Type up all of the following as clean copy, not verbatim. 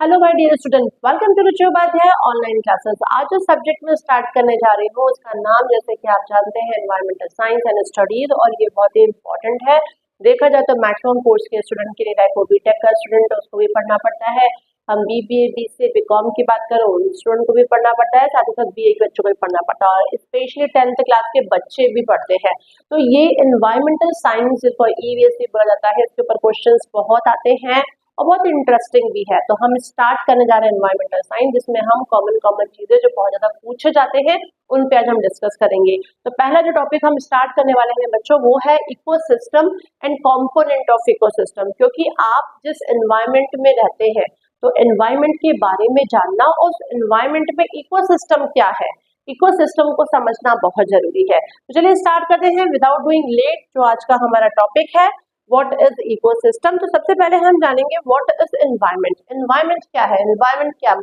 Hello my dear student, welcome to Ruchi Upadhyay online classes. आज जो subject में स्टार्ट करने जा रही हूँ उसका नाम जैसे कि आप जानते हैं एनवायरमेंटल साइंस एंड स्टडीज, और ये बहुत ही इंपॉर्टेंट है। देखा जाए तो मैक्सिमम कोर्स के स्टूडेंट के लिए, चाहे वो बीटेक का स्टूडेंट है उसको भी पढ़ना पड़ता है, हम बीबीए बीसीए बीकॉम की बात करो उन स्टूडेंट को भी पढ़ना पड़ता है, साथ ही साथ बीए के बच्चों को भी पढ़ना पड़ता है, और स्पेशली 10th क्लास के बच्चे भी पढ़ते हैं। तो ये एनवायरमेंटल साइंस जिसको ईवीएस बोला जाता है, इसके ऊपर क्वेश्चंस बहुत आते हैं और बहुत इंटरेस्टिंग भी है। तो हम स्टार्ट करने जा रहे हैं एनवायरमेंटल साइंस, जिसमें हम कॉमन चीजें जो बहुत ज्यादा पूछे जाते हैं उन पे आज हम डिस्कस करेंगे। तो पहला जो टॉपिक हम स्टार्ट करने वाले हैं बच्चों वो है ecosystem and component of ecosystem. क्योंकि आप जिस एनवायरमेंट में रहते हैं तो एनवायरमेंट के बारे में जानना और उस एनवायरमेंट में इकोसिस्टम क्या है, इकोसिस्टम को समझना बहुत जरूरी है। तो चलिए स्टार्ट करते हैं विदाउट डूइंग लेट। जो आज का हमारा टॉपिक है व्हाट इज इकोसिस्टम। तो सबसे पहले हम जानेंगे व्हाट इज एनवायरमेंट। एनवायरमेंट क्या है, एनवायरमेंट क्या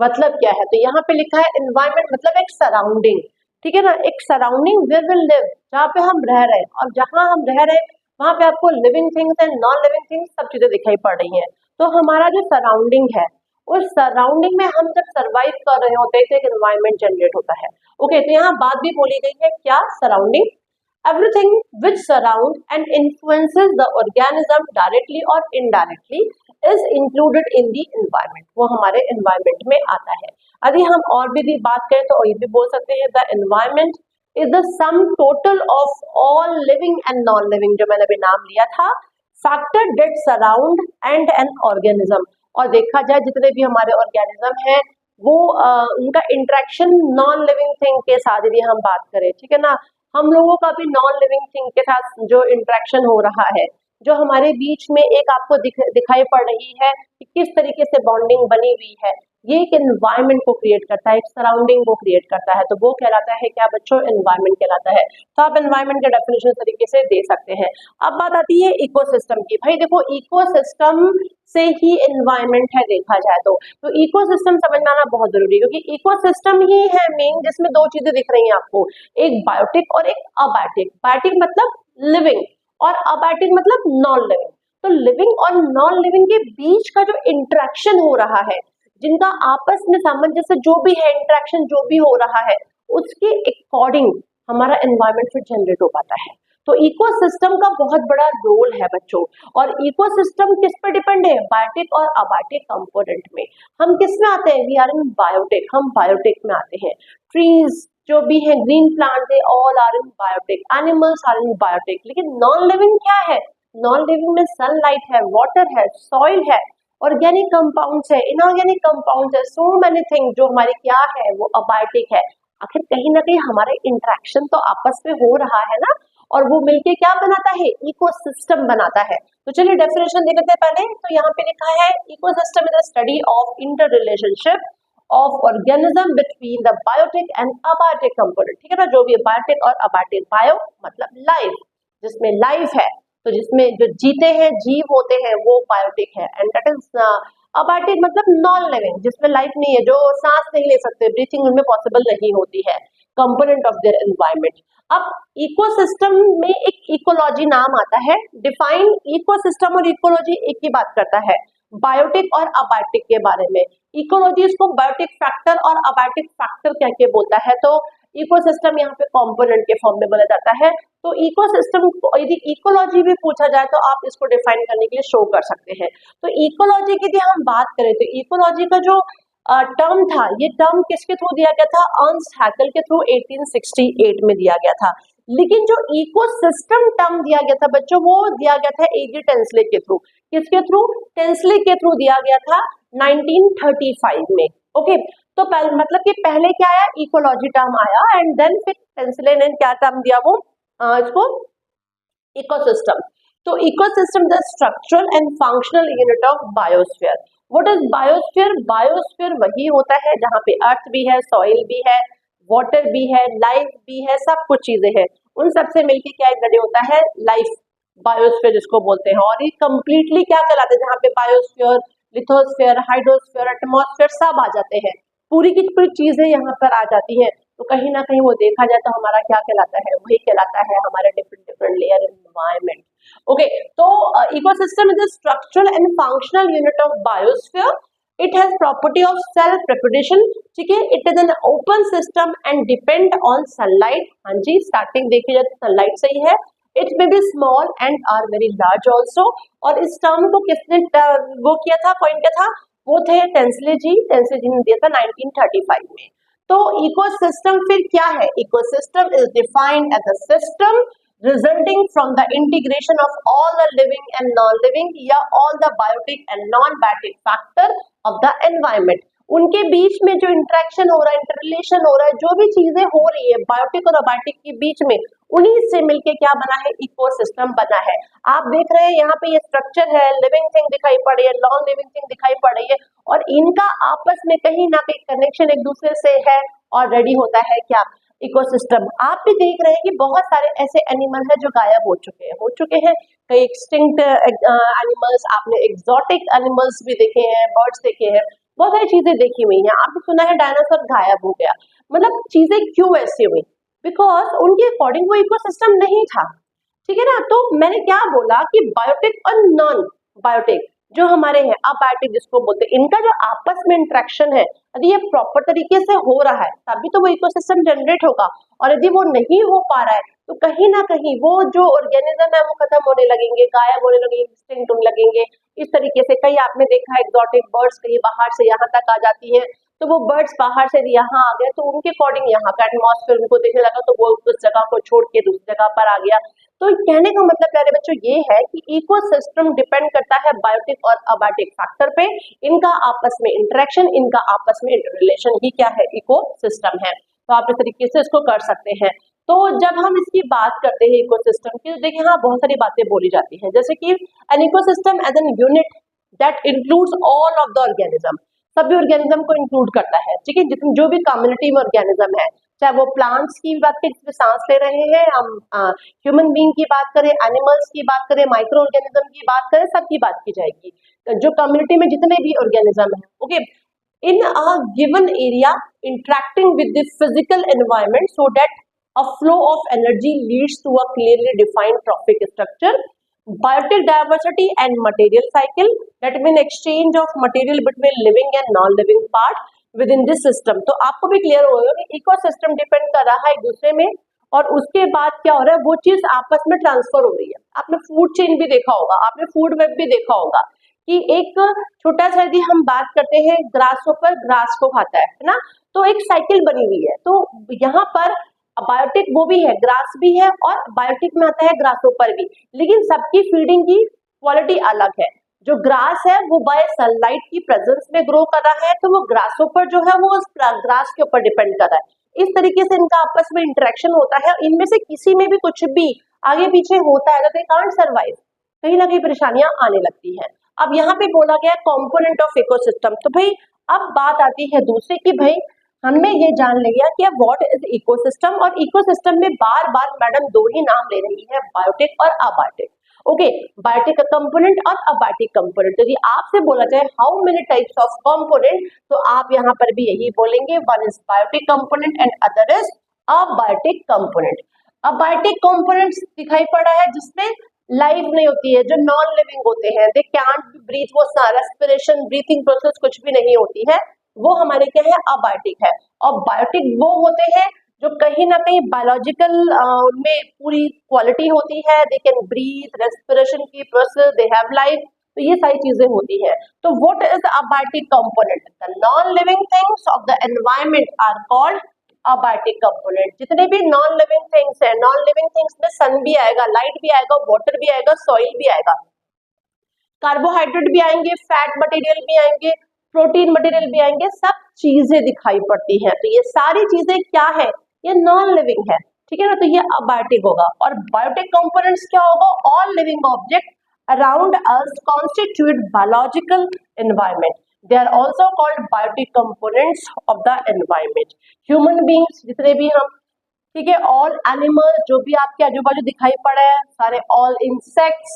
मतलब क्या है। तो यहाँ पे लिखा है एनवायरमेंट मतलब एक सराउंडिंग, ठीक है ना, एक सराउंडिंग वेयर विल लिव, जहाँ पे हम रह रहे हैं, और जहाँ हम रह रहे हैं वहां पे आपको living things and non living things सब चीजें दिखाई पड़ रही हैं। तो हमारा जो सराउंडिंग है उस सराउंडिंग में हम जब सर्वाइव कर रहे होते हैं तो एक एनवायरमेंट जनरेट होता है। ओके, तो यहाँ बात भी बोली गई है क्या, surrounding everything which surround and influences the organism directly or indirectly is included in the environment। वो हमारे environment में आता है। यदि हम और भी बात करें तो ये भी बोल सकते हैं the environment is the sum total of all living and non living, जो मैंने अभी नाम लिया था, factor that surround and an organism। और देखा जाए जितने भी हमारे ऑर्गेनिज्म हैं वो उनका इंटरेक्शन नॉन लिविंग थिंग के साथ यदि हम बात करें, ठीक है ना, हम लोगों का भी नॉन लिविंग थिंग के साथ जो इंटरेक्शन हो रहा है, जो हमारे बीच में एक आपको दिखाई पड़ रही है कि किस तरीके से बॉन्डिंग बनी हुई है, ये एक एनवायरनमेंट को क्रिएट करता है, एक सराउंडिंग को क्रिएट करता है। तो वो कहलाता है क्या बच्चों, एनवायरनमेंट कहलाता है। तो आप एनवायरनमेंट के डेफिनेशन इस तरीके से दे सकते हैं। अब बात आती है इकोसिस्टम की। भाई देखो, इकोसिस्टम से ही एनवायरनमेंट है देखा जाए तो इकोसिस्टम समझ में आना बहुत जरूरी है, क्योंकि इकोसिस्टम ही है मेन जिसमें दो चीजें दिख रही हैं आपको, एक बायोटिक और एक अबायोटिक। बायोटिक मतलब लिविंग और अबायोटिक मतलब नॉन लिविंग। तो लिविंग और नॉन लिविंग के बीच का जो इंटरेक्शन हो रहा है, जिनका आपस में सामंजस्य जो भी है, इंटरेक्शन जो भी हो रहा है, उसके अकॉर्डिंग हमारा एनवायरनमेंट फिर जनरेट हो पाता है। तो इकोसिस्टम का बहुत बड़ा रोल है बच्चों। और इकोसिस्टम किस पे डिपेंड है, बायोटिक और अबायोटिक कंपोनेंट में। हम किस में आते हैं, वी आर इन बायोटिक, हम बायोटिक में आते हैं। ट्रीज जो भी है, ग्रीन प्लांट है, all are in biotic, animals are in biotic. लेकिन नॉन लिविंग क्या है, नॉन लिविंग में सनलाइट है, वाटर है, सॉइल है, ऑर्गेनिक कंपाउंड्स है, इनऑर्गेनिक कंपाउंड्स है, सो मेनी थिंग जो हमारी क्या है वो अबायोटिक है। आखिर कहीं ना कहीं हमारा इंटरेक्शन तो आपस में हो रहा है ना, और वो मिलके क्या बनाता है, इकोसिस्टम बनाता है। तो चलिए डेफिनेशन देख लेते हैं पहले। तो यहाँ पे लिखा है ecosystem is the study of inter relationship of organism between the biotic and abiotic component, ठीक है ना, जो भी बायोटिक और अबायोटिक। बायो मतलब लाइफ, जिसमें लाइफ है, तो जिसमें जो जीते हैं, जीव होते हैं, वो बायोटिक है। एंड दैट इज अबायोटिक मतलब नॉन लिविंग, जिसमें लाइफ नहीं है, जो सांस नहीं ले सकते, ब्रीथिंग उनमें पॉसिबल नहीं होती है, कंपोनेंट ऑफ देयर एनवायरनमेंट। अब इकोसिस्टम में एक इकोलॉजी नाम आता है। डिफाइन इकोसिस्टम और इकोलॉजी एक ही बात करता है, बायोटिक और अबायोटिक के बारे में। इकोलॉजी इसको बायोटिक फैक्टर और अबायोटिक फैक्टर कह के बोलता है। तो इकोसिस्टम यहाँ पे कंपोनेंट के फॉर्म में बोला जाता है। तो इकोसिस्टम यदि इकोलॉजी भी पूछा जाए तो आप इसको डिफाइन करने के लिए शो कर सकते हैं। तो इकोलॉजी की यदि हम बात करें तो इकोलॉजी का जो टर्म था, ये टर्म किसके थ्रू दिया गया था, अर्नस्ट हैकेल के थ्रू 1868 में दिया गया था। लेकिन जो इकोसिस्टम टर्म दिया गया था बच्चों, वो दिया गया था एजी टेंसले के थ्रू। किसके थ्रू, टेंसले के थ्रू दिया गया था 1935 में। ओके, तो मतलब कि पहले क्या आया, इकोलॉजी टर्म आया, एंड देन फिर टेंसले ने क्या टर्म दिया, वो इसको इकोसिस्टम। तो ecosystem the structural and functional unit of biosphere. What is biosphere, biosphere वही होता है जहाँ पे अर्थ भी है, सॉइल भी है, वाटर भी है, लाइफ भी है, सब कुछ चीजें हैं, उन सबसे मिलके क्या एक रेडी होता है लाइफ, बायोस्फीयर जिसको बोलते हैं। और ये कंप्लीटली क्या कहलाता है, जहाँ पे बायोस्फीयर, लिथोस्फीयर, हाइड्रोस्फीयर, एटमॉस्फेयर सब आ जाते हैं, पूरी की पूरी चीजें यहाँ पर आ जाती हैं। तो कहीं ना कहीं वो देखा जाए तो हमारा क्या कहलाता है, वही कहलाता है हमारा different different layer environment. Okay, तो ecosystem is the structural and functional unit of biosphere it has property of self reputation, ठीक है, it is an open system and depend on sunlight, हाँ जी स्टार्टिंग देखी जाए तो सनलाइट सही है, it may be small and are very large also. और इस टर्म को किसने वो किया था, कॉइन किया था, वो थे टेंसले जी ने दिया था 1935 में। तो इकोसिस्टम फिर क्या है, ecosystem is defined as a system resulting from the integration of all the living and non-living या all the biotic and non-biotic factor of the environment, उनके बीच में जो इंटरेक्शन हो रहा है, इंटररिलेशन हो रहा है, जो भी चीजें हो रही है बायोटिक और अबायोटिक के बीच में, उन्हीं से मिलके क्या बना है, इकोसिस्टम बना है। आप देख रहे हैं यहाँ पे ये स्ट्रक्चर है, लिविंग थिंग दिखाई पड़ रही है, नॉन लिविंग थिंग दिखाई पड़ रही है, और इनका आपस में कहीं ना कहीं कनेक्शन एक दूसरे से है और रेडी होता है क्या, इकोसिस्टम। आप भी देख रहे हैं कि बहुत सारे ऐसे एनिमल हैं जो गायब हो चुके हैं, कई एक्सटिंक्ट एनिमल्स, आपने एक्सोटिक एनिमल्स भी देखे हैं, बर्ड्स देखे हैं, बहुत सारी चीजें देखी हुई हैं। आपने सुना है डायनासोर गायब हो गया, मतलब चीजें क्यों ऐसी हुई, बिकॉज उनके अकॉर्डिंग वो इकोसिस्टम नहीं था, ठीक है ना। तो मैंने क्या बोला कि बायोटिक और नॉन बायोटिक जो हमारे हैं, अबायोटिक जिसको बोलते हैं, इनका जो आपस में इंटरेक्शन है, यदि ये प्रॉपर तरीके से हो रहा है तभी तो वो इकोसिस्टम जनरेट होगा, और यदि वो नहीं हो पा रहा है तो कहीं ना कहीं वो जो ऑर्गेनिज्म है वो खत्म होने लगेंगे, गायब होने लगेंगे, एक्सटिंक्ट होने लगेंगे। इस तरीके से कई आपने देखा है एक्सोटिक बर्ड्स कहीं बाहर से यहाँ तक आ जाती है, तो वो बर्ड्स बाहर से यहाँ आ गए तो उनके अकॉर्डिंग यहाँ का एटमॉस्फेयर उनको देखने लगा, तो वो उस जगह को छोड़ के दूसरी जगह पर आ गया। तो कहने का मतलब प्यारे बच्चों ये है कि इकोसिस्टम डिपेंड करता है बायोटिक और अबायोटिक फैक्टर पे, इनका आपस में इंटरेक्शन, इनका आपस में इंटररिलेशन ही क्या है, इकोसिस्टम है। तो आप इस तरीके से इसको कर सकते हैं। तो जब हम इसकी बात करते हैं इकोसिस्टम की, तो देखिए हाँ बहुत सारी बातें बोली जाती हैं, जैसे कि an ecosystem as an unit that includes all of the organism, सभी ऑर्गेनिज्म को इंक्लूड करता है, ठीक है, जितने जो भी कम्युनिटी में ऑर्गेनिज्म है, चाहे वो प्लांट्स की बात करें जिसमें सांस ले रहे हैं हम, ह्यूमन बीइंग की बात करें, एनिमल्स की बात करें, माइक्रो ऑर्गेनिज्म की बात करें, सबकी बात की जाएगी, जो कम्युनिटी में जितने भी ऑर्गेनिज्म है, okay, in a given area interacting with the physical environment so that a flow of energy leads to a clearly defined trophic structure, biotic diversity and material cycle, that mean exchange of material between living and non-living part within this system। तो आपको भी clear होगा कि ecosystem depend कर रहा है एक दूसरे में, और उसके बाद क्या हो रहा है, वो चीज आपस में ट्रांसफर हो रही है। आपने फूड चेन भी देखा होगा, आपने फूड वेब भी देखा होगा कि एक छोटा सा यदि हम बात करते हैं, ग्रास ऊपर ग्रास को खाता है ना, तो एक साइकिल बनी हुई है। तो यहाँ पर बायोटिक वो भी है, ग्रास भी है, और बायोटिक में आता है ग्रास ऊपर भी, लेकिन सबकी फीडिंग की क्वालिटी अलग है। जो ग्रास है वो बाय सनलाइट की प्रेजेंस में ग्रो कर रहा है, तो वो ग्रास ऊपर जो है वो उस ग्रास के ऊपर डिपेंड कर रहा है। इस तरीके से इनका आपस में इंटरेक्शन होता है, इनमें से किसी में भी कुछ भी आगे पीछे होता है तो दे कांट सर्वाइव, कहीं ना कहीं परेशानियां आने लगती है। अब यहाँ पे बोला गया कंपोनेंट ऑफ इकोसिस्टम, तो भाई अब बात आती है दूसरे की, भाई हमने ये जान लिया कि व्हाट इज इकोसिस्टम, और इकोसिस्टम में बार बार मैडम दो ही नाम ले रही है, बायोटिक और अबायोटिक। ओके, बायोटिक कंपोनेंट और अबायोटिक कंपोनेंट। यदि आपसे बोला जाए how many types of component, तो आप यहाँ पर भी यही बोलेंगे, one is biotic component and other is abiotic component. Abiotic components दिखाई पड़ा है जिसमें लाइफ नहीं होती है, जो नॉन लिविंग होते हैं, दे कैंट ब्रीथ, वो रेस्पिरेशन ब्रीथिंग प्रोसेस कुछ भी नहीं होती है, वो हमारे क्या है, अबायोटिक है। और बायोटिक वो होते हैं जो कहीं ना कहीं बायोलॉजिकल उनमें पूरी क्वालिटी होती है, दे कैन ब्रीथ, रेस्पिरेशन की प्रोसेस, दे हैव लाइफ, तो ये सारी चीजें होती हैं। तो what is abiotic component, the non living things of the environment are called abiotic component. जितने भी नॉन लिविंग थिंग्स है, नॉन लिविंग थिंग्स में सन भी आएगा, लाइट भी आएगा, वाटर भी आएगा, सॉइल भी आएगा, कार्बोहाइड्रेट भी आएंगे, फैट मटेरियल भी आएंगे, प्रोटीन मटेरियल भी आएंगे, सब चीजें दिखाई पड़ती हैं। तो ये सारी चीजें क्या है, ये नॉन लिविंग है, ठीक है ना, तो ये अबायोटिक होगा। और बायोटिक कंपोनेंट्स क्या होगा, all living object around us constitute biological environment, they are also called biotic components of the environment। human beings जितने भी हम, ठीक है, all animals जो भी आपके आजू बाजू दिखाई पड़े हैं सारे, all insects,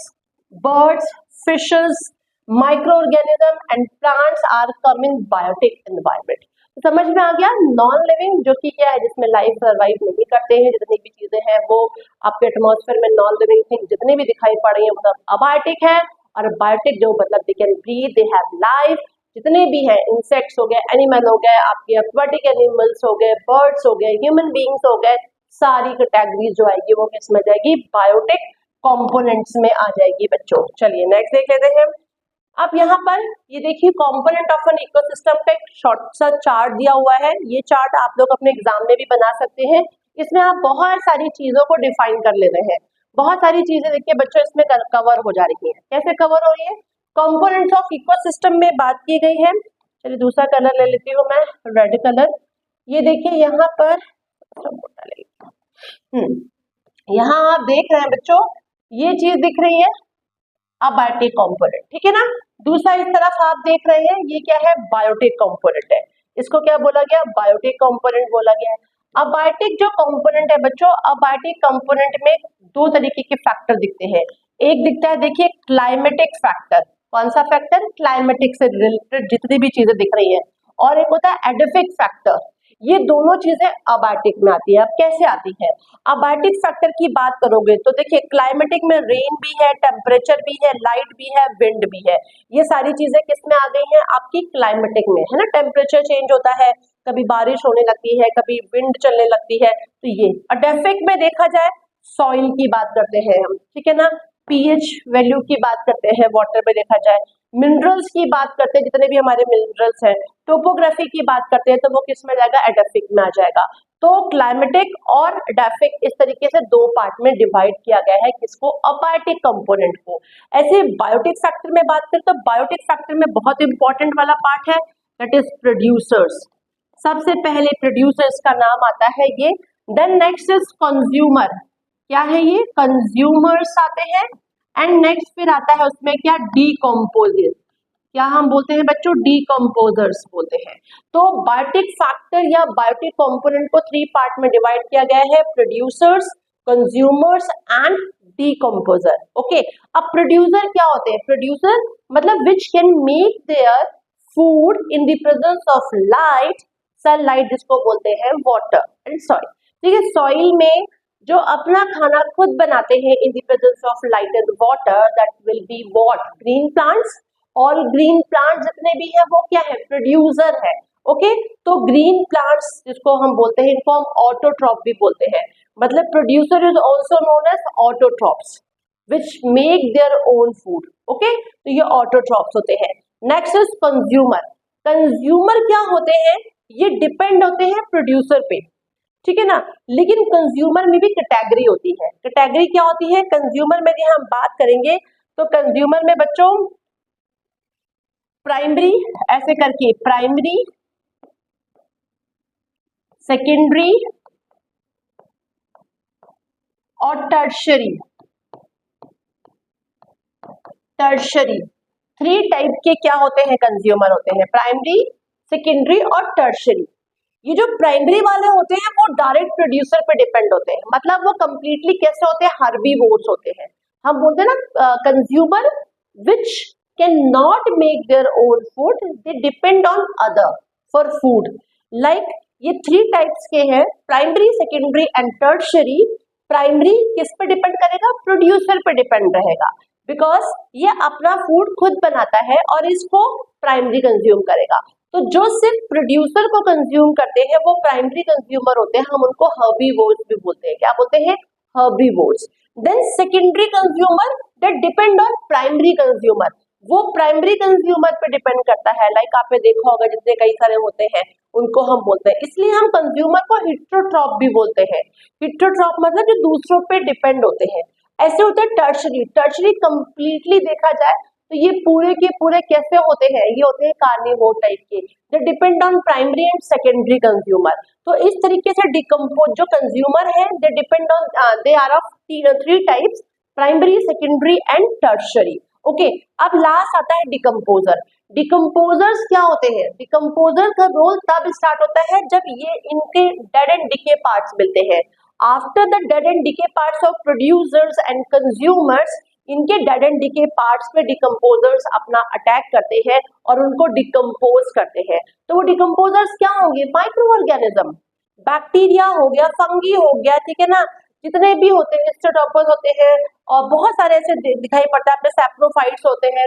birds, fishes, microorganism and plants are come in biotic environment। तो समझ में आ गया, नॉन लिविंग जो कि क्या है, जिसमें लाइफ सर्वाइव नहीं करते हैं, जितनी भी चीजें हैं वो आपके एटमॉस्फेयर में नॉन लिविंग थिंग जितनी भी दिखाई पड़ रही है मतलब अबायोटिक है, और बायोटिक जो मतलब they can breathe, they have life, जितने भी हैं, इंसेक्ट्स हो गए, एनिमल हो गए, आपके एक्वाटिक एनिमल्स हो गए, बर्ड्स हो गए, ह्यूमन बीइंग्स हो गए, सारी कैटेगरीज जो आएगी वो किस में जाएगी, बायोटिक कंपोनेंट्स में आ जाएगी बच्चों। चलिए नेक्स्ट देख लेते हैं। अब यहाँ पर ये देखिए कंपोनेंट ऑफ एन इकोसिस्टम का एक शॉर्ट सा चार्ट दिया हुआ है। ये चार्ट आप लोग अपने एग्जाम में भी बना सकते हैं। इसमें आप बहुत सारी चीजों को डिफाइन कर ले रहे हैं। बहुत सारी चीजें देखिए बच्चों इसमें कवर हो जा रही हैं। कैसे कवर हो रही है? कंपोनेंट्स ऑफ इकोसिस्टम में बात की गई है। चलिए दूसरा कलर ले लेती हूँ मैं, रेड कलर। ये देखिए यहाँ पर यहाँ आप देख रहे हैं बच्चों, ये चीज दिख रही है अबायोटिक कंपोनेंट, ठीक है ना। दूसरा इस तरफ आप देख रहे हैं ये क्या है, बायोटिक कंपोनेंट है। इसको क्या बोला गया, बायोटिक कंपोनेंट बोला गया है। अबायोटिक जो कंपोनेंट है बच्चों, अबायोटिक कंपोनेंट में दो तरीके के फैक्टर दिखते हैं। एक दिखता है देखिए क्लाइमेटिक फैक्टर। कौन सा फैक्टर? क्लाइमेटिक से रिलेटेड जितनी भी चीजें दिख रही है। और एक होता है एडिफिक फैक्टर। ये दोनों चीजें अबायोटिक में आती है। अब कैसे आती है? अबायोटिक फैक्टर की बात करोगे तो देखिए क्लाइमेटिक में रेन भी है, टेम्परेचर भी है, लाइट भी है, विंड भी है। ये सारी चीजें किस में आ गई हैं? आपकी क्लाइमेटिक में, है ना। टेम्परेचर चेंज होता है, कभी बारिश होने लगती है, कभी विंड चलने लगती है, तो ये। एडिफिक में देखा जाए सॉइल की बात करते हैं हम, ठीक है ना। पीएच वैल्यू की बात करते हैं वाटर में देखा जाए, मिनरल्स की बात करते हैं, जितने भी हमारे मिनरल्स हैं, टोपोग्राफी की बात करते हैं, तो वो किस में जाएगा, एडेफिक में आ जाएगा। तो क्लाइमेटिक और एडेफिक इस तरीके से दो पार्ट में डिवाइड किया गया है किसको, अबायोटिक कंपोनेंट को। ऐसे बायोटिक फैक्टर में बात करें तो बायोटिक फैक्टर में बहुत इंपॉर्टेंट वाला पार्ट है, दैट इज प्रोड्यूसर्स। सबसे पहले प्रोड्यूसर्स का नाम आता है ये। Then next is consumer. क्या है ये? कंज्यूमर्स आते हैं। एंड नेक्स्ट फिर आता है उसमें क्या, डीकम्पोजर्स। क्या हम बोलते हैं बच्चों, डीकम्पोजर्स बोलते हैं। तो बायोटिक फैक्टर या बायोटिक कंपोनेंट को थ्री पार्ट में डिवाइड किया गया है, producers, consumers and decomposer. Okay, अब प्रोड्यूसर क्या होते हैं? प्रोड्यूसर मतलब which can make their food in the presence of light, sunlight जिसको बोलते हैं, वाटर एंड सॉइल। ठीक है, सॉइल में जो अपना खाना खुद बनाते हैं in the presence of light and water, that will be what, green plants. और ग्रीन प्लांट जितने भी है वो क्या है, प्रोड्यूसर है। ओके, तो ग्रीन प्लांट्स जिसको हम बोलते हैं, इनको हम ऑटोट्रॉप भी बोलते हैं। मतलब producer is also known as autotrophs which make their own food. Okay, तो ये ऑटोट्रॉप्स होते हैं। Next is consumer. कंज्यूमर क्या होते हैं? ये डिपेंड होते हैं प्रोड्यूसर पे, ठीक है ना। लेकिन कंज्यूमर में भी कैटेगरी होती है। कैटेगरी क्या होती है कंज्यूमर में? हम बात करेंगे तो कंज्यूमर में बच्चों प्राइमरी, ऐसे करके प्राइमरी, सेकेंडरी और टर्शरी। टर्शरी थ्री टाइप के क्या होते हैं, कंज्यूमर होते हैं, प्राइमरी, सेकेंडरी और टर्शरी। ये जो प्राइमरी वाले होते हैं वो डायरेक्ट प्रोड्यूसर पे डिपेंड होते हैं। मतलब वो कंप्लीटली कैसे होते हैं, हर्बीवोर्स होते हैं। हम बोलते हैं ना consumer which can not make their own food, they depend on other for food. Like ये थ्री टाइप्स के हैं, primary, secondary and tertiary. Primary किस पे डिपेंड करेगा, प्रोड्यूसर पे डिपेंड रहेगा, बिकॉज ये अपना फूड खुद बनाता है और इसको प्राइमरी कंज्यूम करेगा। तो जो सिर्फ प्रोड्यूसर को कंज्यूम करते हैं वो प्राइमरी कंज्यूमर होते हैं, हम उनको हर्बीवोर्स भी बोलते हैं। क्या बोलते हैं, herbivores. Then secondary consumer that depend on primary consumer, वो प्राइमरी कंज्यूमर पे डिपेंड करता है। लाइक आपने देखा होगा जितने कई सारे होते हैं उनको हम बोलते हैं, इसलिए हम कंज्यूमर को हिट्रोट्रॉप भी बोलते हैं। हिट्रोट्रॉप मतलब जो दूसरों पे डिपेंड होते हैं। ऐसे होते हैं टर्शरी। टर्शरी कंप्लीटली देखा जाए तो ये पूरे के पूरे कैसे होते हैं, ये होते हैं कार्निवोर टाइप के, जो depend on primary and secondary consumer. तो इस तरीके से डिकम्पोज जो कंज्यूमर है they depend on, they are of three types, primary, secondary and tertiary. Okay, अब लास्ट आता है डिकम्पोजर। डिकम्पोजर्स क्या होते हैं? डिकम्पोजर का रोल तब स्टार्ट होता है जब ये इनके डेड एंड डिके पार्ट्स मिलते हैं। After the dead and decay parts of producers and consumers, इनके डेड एंड डिके पार्ट्स पे डिकम्पोजर्स अपना अटैक करते हैं और उनको डिकम्पोज करते हैं। तो वो डिकम्पोजर्स क्या होंगे, माइक्रो ऑर्गेनिज्म, बैक्टीरिया हो गया, फंगी हो गया, ठीक है ना, जितने भी होते हैं स्टेरोटॉपर्स होते हैं और बहुत सारे ऐसे दिखाई पड़ता है, अपने सैप्रोफाइट्स होते हैं,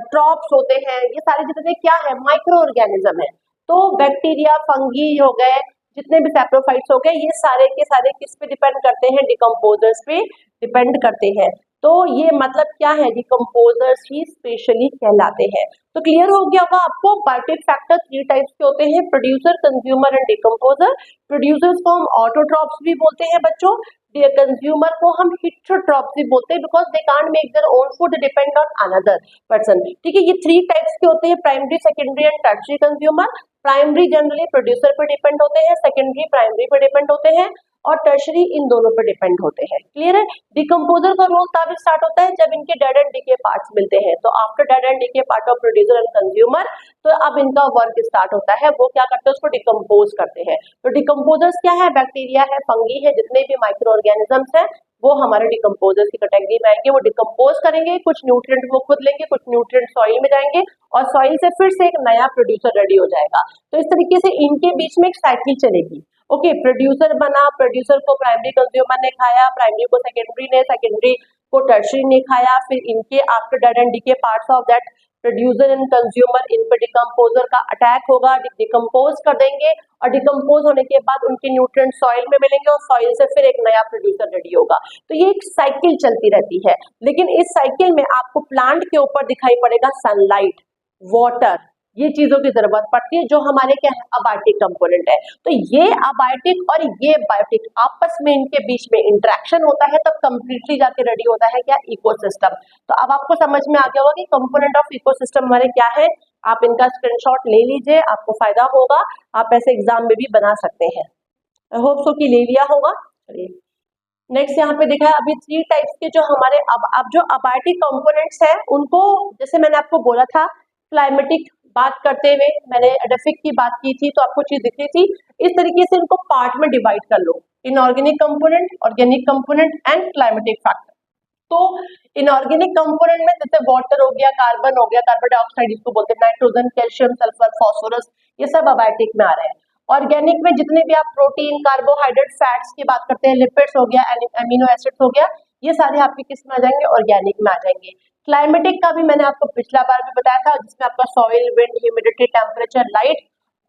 ट्रॉप्स होते हैं, ये सारे जितने क्या है माइक्रो ऑर्गेनिज्म है। तो बैक्टीरिया, फंगी हो गए, जितने भी सैप्रोफाइट्स हो गए, ये सारे के सारे किस पे डिपेंड करते हैं, डिकम्पोजर्स पे डिपेंड करते हैं। तो ये मतलब क्या है, डिकम्पोजर्स ही स्पेशली कहलाते हैं। तो क्लियर हो गया होगा आपको, बायोटिक फैक्टर 3 टाइप्स के होते हैं, producer, consumer and decomposer. Producers को हम ऑटोट्रॉप्स भी बोलते हैं बच्चों, कंज्यूमर को हम हिट्रोट्रॉप्स भी बोलते हैं, because they can't make their own food, depend on another person. ठीक है, ये 3 टाइप्स के होते हैं, primary, secondary and tertiary consumer. Primary generally producer पर डिपेंड होते हैं, सेकेंडरी प्राइमरी पर डिपेंड होते हैं, और टर्शरी इन दोनों पर डिपेंड होते हैं। क्लियर है। डिकम्पोजर का रोल तब स्टार्ट होता है जब इनके डेड एंड डीके पार्ट्स मिलते हैं। तो after dead and decay part of producer and consumer, तो अब इनका वर्क स्टार्ट होता है, वो क्या करते हैं, उसको डिकम्पोज करते हैं। तो डिकम्पोजर्स क्या है, बैक्टीरिया है, फंगी है, जितने भी माइक्रो ऑर्गेनिजम्स हैं वो हमारे डिकम्पोजर्स की कैटेगरी में आएंगे। वो डिकम्पोज करेंगे, कुछ न्यूट्रिएंट वो खुद लेंगे, कुछ न्यूट्रिएंट सॉइल में जाएंगे और सॉइल से फिर से एक नया प्रोड्यूसर रेडी हो जाएगा। तो इस तरीके से इनके बीच में एक साइकिल चलेगी। ओके, प्रोड्यूसर बना, प्रोड्यूसर को प्राइमरी कंज्यूमर ने खाया, प्राइमरी को सेकेंडरी ने, सेकेंडरी को टर्शियरी ने खाया, फिर इनके after dead and decay parts of that producer and consumer, इन पर डिकम्पोजर का अटैक होगा, डिकम्पोज कर देंगे, और डिकम्पोज होने के बाद उनके न्यूट्रिएंट सॉइल में मिलेंगे और सॉइल से फिर एक नया प्रोड्यूसर रेडी होगा। तो ये एक साइकिल चलती रहती है, लेकिन इस साइकिल में आपको प्लांट के ऊपर दिखाई पड़ेगा सनलाइट, वाटर, ये चीजों की जरूरत पड़ती है, जो हमारे क्या है, अबायोटिक कंपोनेंट है। तो ये अबायोटिक और ये बायोटिक आपस में इनके बीच में इंटरेक्शन होता है, तब कंप्लीटली जाके रेडी होता है क्या, इकोसिस्टम। तो अब आपको समझ में आ गया होगा कि कंपोनेंट ऑफ इकोसिस्टम हमारे क्या है। आप इनका स्क्रीनशॉट ले लीजिए, आपको फायदा होगा, आप ऐसे एग्जाम में भी बना सकते हैं। आई होप सो कि ले लिया होगा। चलिए नेक्स्ट यहाँ पे देखा है, अभी 3 टाइप्स के जो हमारे अब जो अबायोटिक कंपोनेंट्स हैं उनको, जैसे मैंने आपको बोला था, क्लाइमेटिक बात करते हुए मैंने एडेफिक की बात की थी, तो आपको चीज दिखी थी। इस तरीके से इनको पार्ट में डिवाइड कर लो, inorganic component, organic component and climatic factor. तो इनऑर्गेनिक कंपोनेंट में जैसे वाटर हो गया, कार्बन हो गया, कार्बन डाइऑक्साइड जिसको बोलते हैं, नाइट्रोजन, कैल्शियम, सल्फर, फास्फोरस, ये सब अबायोटिक में आ रहे हैं। ऑर्गेनिक में जितने भी आप प्रोटीन, कार्बोहाइड्रेट, फैट्स की बात करते हैं, लिपिड्स हो गया, एमिनो एसिड्स हो गया, ये सारे आपके किस में आ जाएंगे, ऑर्गेनिक में आ जाएंगे। क्लाइमेटिक का भी मैंने आपको पिछला बार भी बताया था, जिसमें आपका soil, wind, humidity, temperature, light,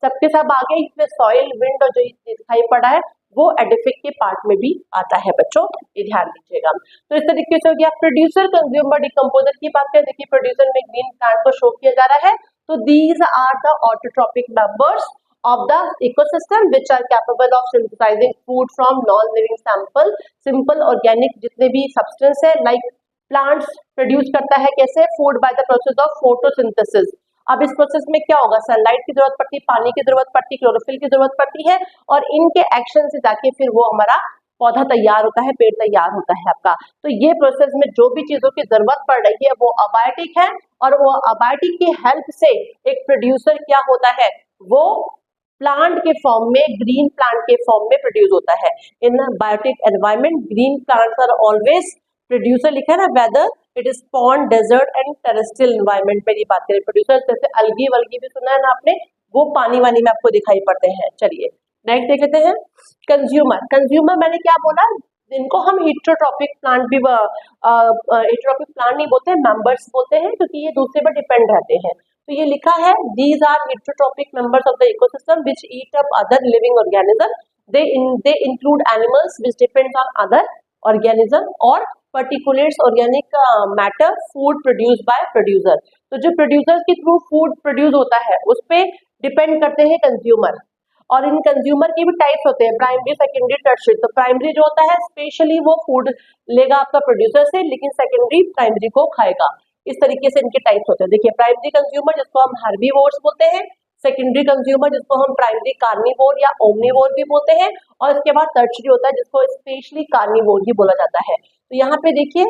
सबके सब आ गए। इसमें सॉइल, विंड और जो दिखाई पड़ा है वो एडिफिक के पार्ट में भी आता है बच्चों, ये ध्यान दीजिएगा। तो इस तरीके से हो गया प्रोड्यूसर, कंज्यूमर, डिकम्पोजर की बात करें। देखिए प्रोड्यूसर में ग्रीन प्लांट को शो किया जा रहा है, तो these are the autotrophic members of the ecosystem which are capable of synthesizing food from non-living sample, simple organic जितने भी substance है, like plants produce करता है कैसे, food by the process of photosynthesis। अब इस प्रोसेस में क्या होगा, सनलाइट की जरूरत पड़ती है, पानी की जरूरत पड़ती है, क्लोरोफिल की जरूरत पड़ती है, और इनके एक्शन से जाके फिर वो हमारा पौधा तैयार होता है, पेड़ तैयार होता है आपका। तो ये प्रोसेस में जो भी चीजों की जरूरत पड़ रही है वो अबायोटिक है, और वो अबायोटिक की हेल्प से एक प्रोड्यूसर क्या होता है, वो प्लांट के फॉर्म में, ग्रीन प्लांट के फॉर्म में प्रोड्यूस होता है। In biotic environment green plants are always producer, लिखा है ना, whether it is pond, desert and terrestrial environment में बात करें प्रोड्यूसर, जैसे अलगी वल्गी भी सुना है ना आपने, वो पानी वानी में आपको दिखाई पड़ते हैं। चलिए नेक्स्ट देख लेते हैं, कंज्यूमर। कंज्यूमर मैंने क्या बोला, इनको हम हिट्रोट्रॉपिक प्लांट भी, हिट्रोट्रॉपिक प्लांट नहीं बोलते हैं, मेंबर्स बोलते हैं, क्योंकि ये दूसरे पर डिपेंड रहते हैं। तो ये लिखा है, these are heterotropic members of the ecosystem which eat up other living organism. They include animals which depends on other organism or particulates organic matter food produced by producer. तो जो producers के through food produce होता है उस पे depend करते हैं consumer, और इन कंज्यूमर के भी टाइप्स होते हैं, प्राइमरी, सेकेंडरी, टर्शियरी। तो प्राइमरी जो होता है स्पेशली वो फूड लेगा आपका प्रोड्यूसर से, लेकिन सेकेंडरी प्राइमरी को खाएगा। इस तरीके से इनके टाइप्स होते हैं। देखिए प्राइमरी कंज्यूमर जिसको हम हर्बीवोर्स बोलते हैं, सेकेंडरी कंज्यूमर जिसको हम प्राइमरी कार्निवोर या ओमनीवोर भी बोलते हैं, और इसके बाद टर्शियरी होता है जिसको स्पेशली कार्निवोर ही बोला जाता है। तो यहाँ पे देखिए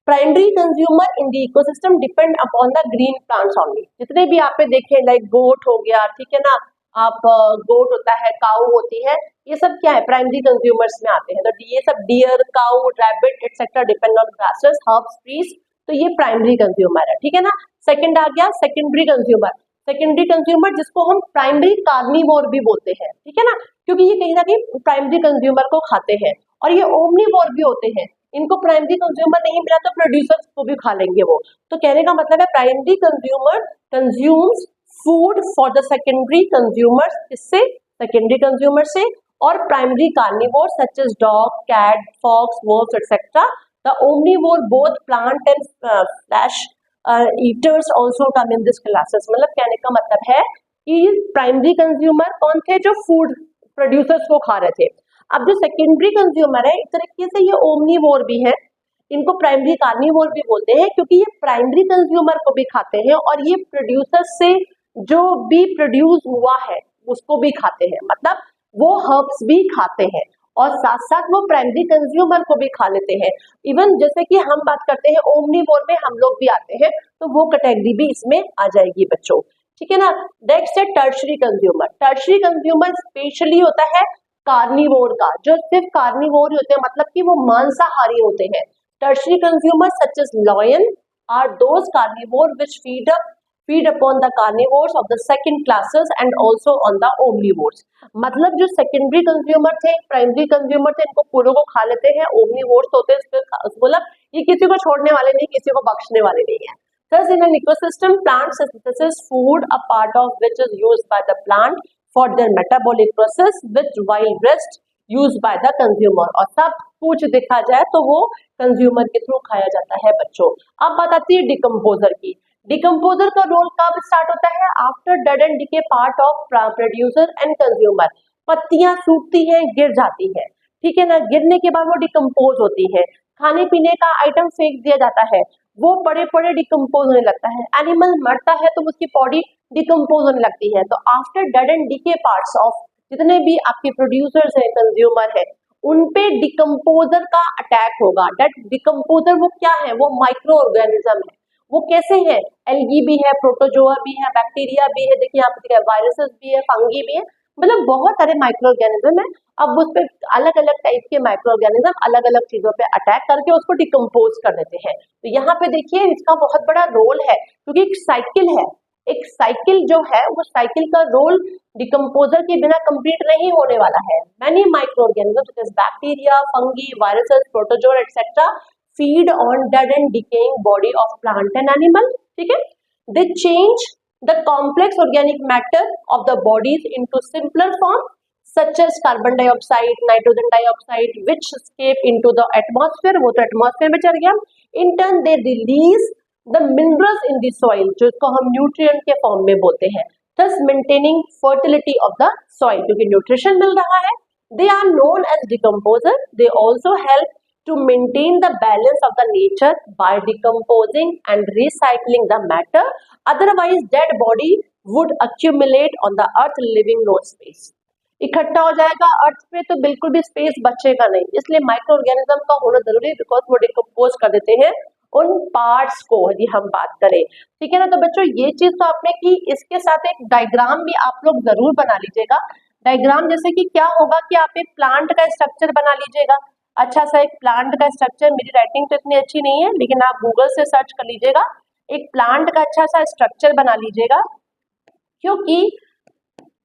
primary consumer in the ecosystem depend upon the green plants only. जितने भी आप पे देखे, लाइक गोट हो गया, ठीक है ना, आप गोट होता है, काऊ होती है, ये सब क्या है, प्राइमरी कंज्यूमर्स में आते हैं। तो ये सब deer, cow, rabbit etcetera depend on grasses, herbs, trees, तो ये प्राइमरी कंज्यूमर है, ठीक है ना। सेकंड आ गया सेकेंडरी कंज्यूमर। सेकेंडरी कंज्यूमर जिसको हम प्राइमरी कार्निवोर भी बोलते हैं, ठीक है ना, क्योंकि ये कहीं ना कहीं प्राइमरी कंज्यूमर को खाते हैं। और ये ओमनीवोर भी होते हैं, इनको प्राइमरी कंज्यूमर नहीं मिला तो प्रोड्यूसर्स को भी खा लेंगे वो। तो कहने का मतलब है primary consumer consumes food for the secondary consumers, इससे सेकेंडरी कंज्यूमर से, और primary carnivore such as dog, cat, fox, wolves etcetera. The omnivore both plant and flesh eaters also come in this classes. मतलब कहने का मतलब है कि primary consumer कौन थे, जो फूड प्रोड्यूसर्स को खा रहे थे। अब जो सेकेंडरी कंज्यूमर है, इस तरीके से ये ओमनीवोर भी है, इनको प्राइमरी कार्निवोर भी बोलते हैं, क्योंकि ये प्राइमरी कंज्यूमर को भी खाते हैं और ये प्रोड्यूसर से जो भी प्रोड्यूस हुआ है उसको भी खाते हैं, मतलब वो हर्ब्स भी खाते हैं और साथ साथ वो प्राइमरी कंज्यूमर को भी खा लेते हैं। इवन जैसे कि हम बात करते हैं ओमनीवोर में हम लोग भी आते हैं, तो वो कैटेगरी भी इसमें आ जाएगी बच्चों, ठीक है ना। नेक्स्ट है tertiary consumer. Tertiary consumer specially होता है कार्निवोर का, जो सिर्फ कार्निवोर होते हैं, मतलब कि वो मांसाहारी होते हैं। Tertiary consumer such as lion are those carnivore which feed upon the carnivores of the second classes and also on the omnivores। मतलब जो सेकेंडरी कंज्यूमर थे, प्राइमरी कंज्यूमर थे, इनको पूरों को खा लेते हैं, ओमनीवोर्स होते हैं, मतलब ये किसी को छोड़ने वाले नहीं, किसी को बख्शने वाले नहीं है। Thus in an ecosystem, plant synthesis food a part of which is used by the plant for their metabolic process, which while rest used by the consumer। और सब कुछ देखा जाए तो वो कंज्यूमर के थ्रू खाया जाता है बच्चों। अब बात आती है डिकम्पोजर की। डिकम्पोजर का रोल कब स्टार्ट होता है? After dead and decay part of producer and consumer. पत्तियां सूखती हैं, गिर जाती है, ठीक है ना, गिरने के बाद वो डिकम्पोज होती है, खाने पीने का आइटम फेंक दिया जाता है, वो पड़े पड़े डिकम्पोज होने लगता है। एनिमल मरता है तो उसकी बॉडी डिकम्पोज होने लगती है। तो after dead and decay parts of जितने भी आपके प्रोड्यूसर्स हैं, कंज्यूमर है, उनपे डिकम्पोजर का अटैक होगा। डेट डिकम्पोजर वो क्या है? वो माइक्रो ऑर्गेनिज्म है। वो कैसे है? एल्गी भी है, प्रोटोजोआ भी है, बैक्टीरिया भी है, देखिए यहाँ पे वायरसेस भी है, फंगी भी है, मतलब बहुत सारे माइक्रो ऑर्गेनिज्म है। अब उस पे अलग अलग टाइप के माइक्रो ऑर्गेनिज्म अलग अलग चीजों पे अटैक करके उसको डिकम्पोज कर देते हैं। तो यहाँ पे देखिए इसका बहुत बड़ा रोल है, क्योंकि एक साइकिल है, एक साइकिल जो है वो साइकिल का रोल डिकम्पोजर के बिना कंप्लीट नहीं होने वाला है। Many micro organism bacteria, fungi, viruses, protozoa etcetera feed on dead and decaying body of plant and animal, ठीक है। They change the complex organic matter of the bodies into simpler form such as carbon dioxide, nitrogen dioxide, which escape into the atmosphere, वो तो atmosphere में चल गया। In turn they release the minerals in the soil, जो इसको हम nutrient के form में बोलते हैं, thus maintaining fertility of the soil, क्योंकि nutrition मिल रहा है। They are known as decomposer। They also help to maintain the balance of the nature by decomposing and recycling the matter, otherwise dead body would accumulate on the earth leaving no space। इकट्ठा हो जाएगा अर्थ पे तो बिल्कुल भी space बचेगा नहीं, इसलिए माइक्रो ऑर्गेनिज्म का होना जरूरी है, बिकॉज वो डिकम्पोज कर देते हैं उन पार्ट्स को। यदि हम बात करें, ठीक है ना, तो बच्चों ये चीज तो आपने की, इसके साथ एक डायग्राम भी आप लोग जरूर बना लीजिएगा। डायग्राम जैसे कि क्या होगा कि आप एक प्लांट का स्ट्रक्चर बना लीजिएगा, अच्छा सा एक प्लांट का स्ट्रक्चर। मेरी राइटिंग तो इतनी अच्छी नहीं है, लेकिन आप गूगल से सर्च कर लीजिएगा, एक प्लांट का अच्छा सा स्ट्रक्चर बना लीजिएगा, क्योंकि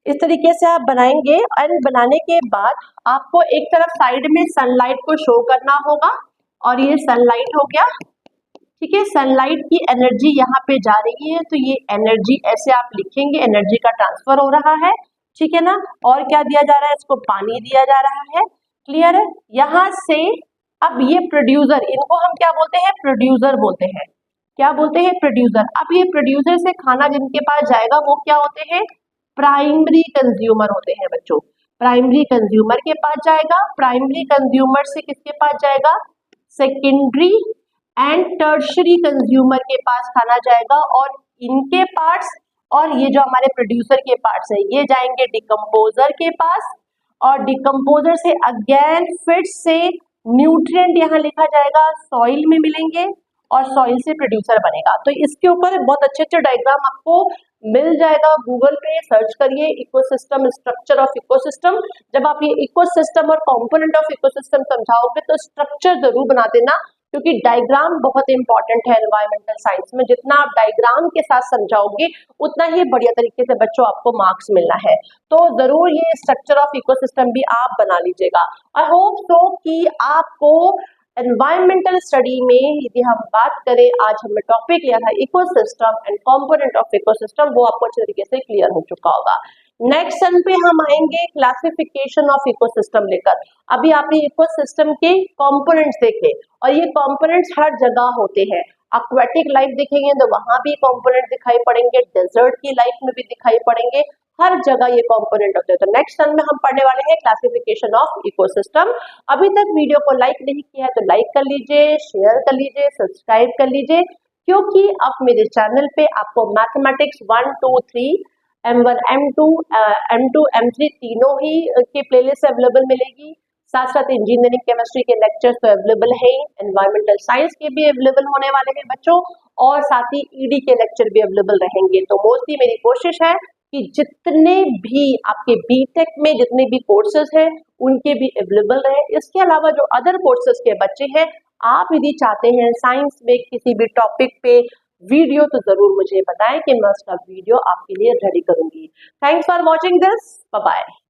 इस तरीके से आप बनाएंगे एंड बनाने के बाद आपको एक तरफ साइड में सनलाइट को शो करना होगा, और ये सनलाइट हो गया, ठीक है। सनलाइट की एनर्जी यहाँ पे जा रही है, तो ये एनर्जी ऐसे आप लिखेंगे, एनर्जी का ट्रांसफर हो रहा है, ठीक है ना। और क्या दिया जा रहा है? इसको पानी दिया जा रहा है, क्लियर है। यहाँ से अब ये प्रोड्यूसर, इनको हम क्या बोलते हैं? प्रोड्यूसर बोलते हैं। क्या बोलते हैं? प्रोड्यूसर। अब ये प्रोड्यूसर से खाना जिनके पास जाएगा वो क्या होते हैं? प्राइमरी कंज्यूमर होते हैं बच्चों। प्राइमरी कंज्यूमर के पास जाएगा, प्राइमरी कंज्यूमर से किसके पास जाएगा? सेकेंडरी एंड टर्शरी कंज्यूमर के पास खाना जाएगा, और इनके पार्ट्स और ये जो हमारे प्रोड्यूसर के पार्ट्स है ये जाएंगे डिकम्पोजर के पास, और डिकम्पोजर से अगेन फिर से न्यूट्रिएंट यहाँ लिखा जाएगा, सॉइल में मिलेंगे और सॉइल से प्रोड्यूसर बनेगा। तो इसके ऊपर बहुत अच्छे अच्छे डायग्राम आपको मिल जाएगा, गूगल पे सर्च करिए इकोसिस्टम, स्ट्रक्चर ऑफ इकोसिस्टम। जब आप ये इकोसिस्टम और कंपोनेंट ऑफ इकोसिस्टम समझाओगे तो स्ट्रक्चर जरूर बना देना, क्योंकि डायग्राम बहुत इंपॉर्टेंट है एनवायरमेंटल साइंस में। जितना आप डायग्राम के साथ समझाओगे उतना ही बढ़िया तरीके से बच्चों आपको मार्क्स मिलना है। तो जरूर ये स्ट्रक्चर ऑफ इकोसिस्टम भी आप बना लीजिएगा। आई होप सो कि आपको एनवायरमेंटल स्टडी में यदि हम बात करें, आज हमने टॉपिक लिया था ecosystem and component of ecosystem, वो आपको अच्छे तरीके से क्लियर हो चुका होगा। नेक्स्ट सन पे हम आएंगे क्लासिफिकेशन ऑफ इकोसिस्टम लेकर। अभी आपने इकोसिस्टम के कंपोनेंट्स देखे और ये कंपोनेंट्स हर जगह होते हैं। एक्वेटिक लाइफ देखेंगे तो वहां भी कंपोनेंट दिखाई पड़ेंगे, डेजर्ट की लाइफ में भी दिखाई पड़ेंगे, हर जगह ये कंपोनेंट होते हैं। तो नेक्स्ट सन में हम पढ़ने वाले हैं क्लासिफिकेशन ऑफ इकोसिस्टम। अभी तक वीडियो को लाइक नहीं किया है तो लाइक कर लीजिए, शेयर कर लीजिए, सब्सक्राइब कर लीजिए, क्योंकि अब मेरे चैनल पे आपको mathematics 1, 2, 3, M1, M2, M2, M3 तीनों ही के प्लेलिस्ट अवेलेबल मिलेगी। साथ साथ इंजीनियरिंग केमिस्ट्री के लेक्चर्स तो अवेलेबल हैं, एनवायरमेंटल साइंस के भी अवेलेबल होने वाले हैं बच्चों, और साथ ही ईडी के लेक्चर भी अवेलेबल रहेंगे। तो मोस्टली मेरी कोशिश है कि जितने भी आपके बीटेक में जितने भी कोर्सेज हैं उनके भी अवेलेबल रहे। इसके अलावा जो अदर कोर्सेज के बच्चे हैं, आप यदि चाहते हैं साइंस में किसी भी टॉपिक पे वीडियो, तो जरूर मुझे बताएं कि मैं उसका वीडियो आपके लिए रेडी करूंगी। Thanks for watching this, bye bye.